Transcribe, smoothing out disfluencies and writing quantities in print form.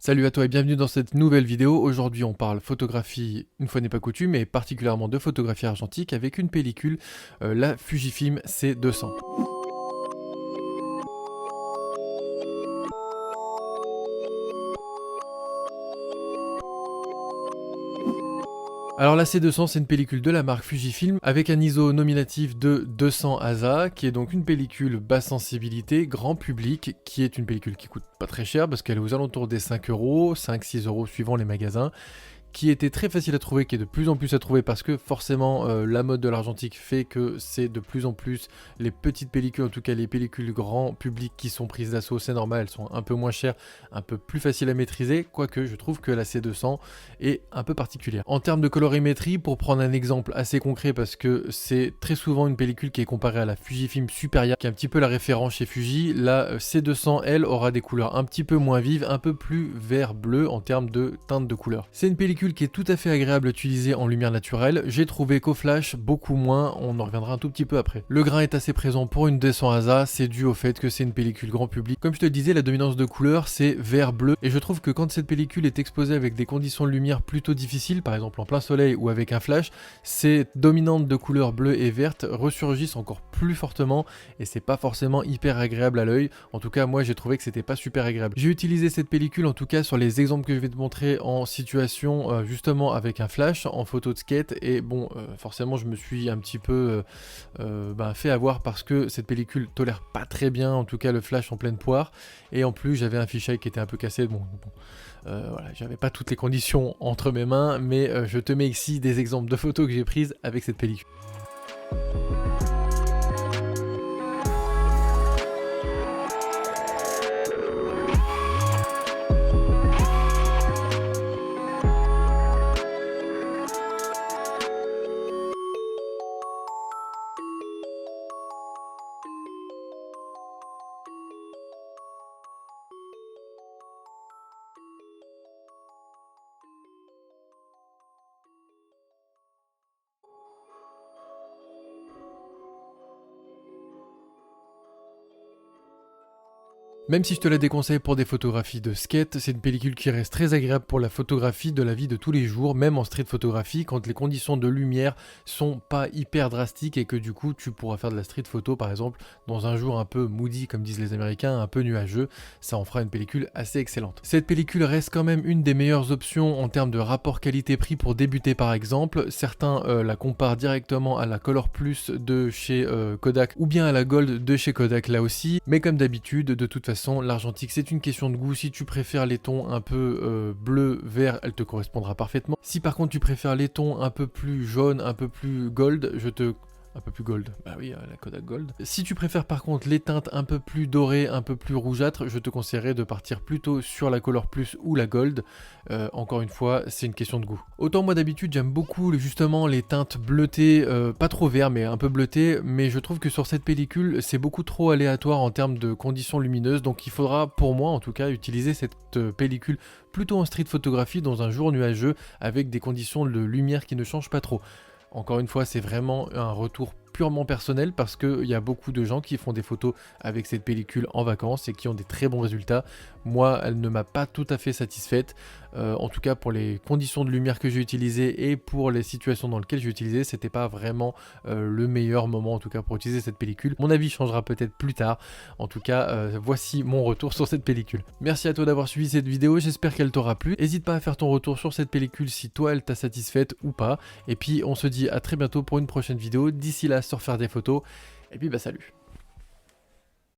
Salut à toi et bienvenue dans cette nouvelle vidéo. Aujourd'hui on parle photographie, une fois n'est pas coutume, mais particulièrement de photographie argentique avec une pellicule, la Fujifilm C200. Alors la C200 c'est une pellicule de la marque Fujifilm avec un ISO nominatif de 200 ASA qui est donc une pellicule basse sensibilité, grand public, qui est une pellicule qui coûte pas très cher parce qu'elle est aux alentours des 5 euros, 5-6 euros suivant les magasins, qui était très facile à trouver, qui est de plus en plus à trouver parce que forcément la mode de l'argentique fait que c'est de plus en plus les petites pellicules, en tout cas les pellicules grand public qui sont prises d'assaut, c'est normal, elles sont un peu moins chères, un peu plus faciles à maîtriser, quoique je trouve que la C200 est un peu particulière. En termes de colorimétrie, pour prendre un exemple assez concret, parce que c'est très souvent une pellicule qui est comparée à la Fujifilm Superia, qui est un petit peu la référence chez Fuji, la C200 elle aura des couleurs un petit peu moins vives, un peu plus vert-bleu en termes de teinte de couleur. C'est une pellicule qui est tout à fait agréable à utiliser en lumière naturelle, j'ai trouvé qu'au flash beaucoup moins, on en reviendra un tout petit peu après. Le grain est assez présent pour une 200 ASA, c'est dû au fait que c'est une pellicule grand public. Comme je te le disais, la dominance de couleur c'est vert-bleu, et je trouve que quand cette pellicule est exposée avec des conditions de lumière plutôt difficiles, par exemple en plein soleil ou avec un flash, ces dominantes de couleurs bleues et vertes ressurgissent encore plus fortement, et c'est pas forcément hyper agréable à l'œil. En tout cas moi j'ai trouvé que c'était pas super agréable. J'ai utilisé cette pellicule en tout cas sur les exemples que je vais te montrer en situation justement avec un flash en photo de skate, et bon forcément je me suis un petit peu fait avoir parce que cette pellicule tolère pas très bien en tout cas le flash en pleine poire, et en plus j'avais un fisheye qui était un peu cassé, voilà, j'avais pas toutes les conditions entre mes mains, mais je te mets ici des exemples de photos que j'ai prises avec cette pellicule. Même si je te la déconseille pour des photographies de skate, c'est une pellicule qui reste très agréable pour la photographie de la vie de tous les jours, même en street photographie, quand les conditions de lumière sont pas hyper drastiques et que du coup tu pourras faire de la street photo par exemple dans un jour un peu moody comme disent les Américains, un peu nuageux, ça en fera une pellicule assez excellente. Cette pellicule reste quand même une des meilleures options en termes de rapport qualité-prix pour débuter par exemple. Certains la comparent directement à la Color Plus de chez Kodak ou bien à la Gold de chez Kodak là aussi, mais comme d'habitude, de toute façon l'argentique c'est une question de goût. Si tu préfères les tons un peu bleu, vert, elle te correspondra parfaitement. Si par contre tu préfères les tons un peu plus jaune, un peu plus gold, un peu plus gold, bah oui, la Kodak Gold. Si tu préfères par contre les teintes un peu plus dorées, un peu plus rougeâtres, je te conseillerais de partir plutôt sur la Color Plus ou la Gold. Encore une fois, c'est une question de goût. Autant moi d'habitude j'aime beaucoup justement les teintes bleutées, pas trop vert mais un peu bleuté, mais je trouve que sur cette pellicule c'est beaucoup trop aléatoire en termes de conditions lumineuses, donc il faudra pour moi en tout cas utiliser cette pellicule plutôt en street photographie dans un jour nuageux avec des conditions de lumière qui ne changent pas trop. Encore une fois, c'est vraiment un retour purement personnel parce qu'il y a beaucoup de gens qui font des photos avec cette pellicule en vacances et qui ont des très bons résultats. Moi, elle ne m'a pas tout à fait satisfaite. En tout cas, pour les conditions de lumière que j'ai utilisées et pour les situations dans lesquelles j'ai utilisé, c'était pas vraiment le meilleur moment en tout cas pour utiliser cette pellicule. Mon avis changera peut-être plus tard. En tout cas, voici mon retour sur cette pellicule. Merci à toi d'avoir suivi cette vidéo, j'espère qu'elle t'aura plu. N'hésite pas à faire ton retour sur cette pellicule si toi elle t'a satisfaite ou pas. Et puis on se dit à très bientôt pour une prochaine vidéo. D'ici là, sur faire des photos. Et puis bah salut.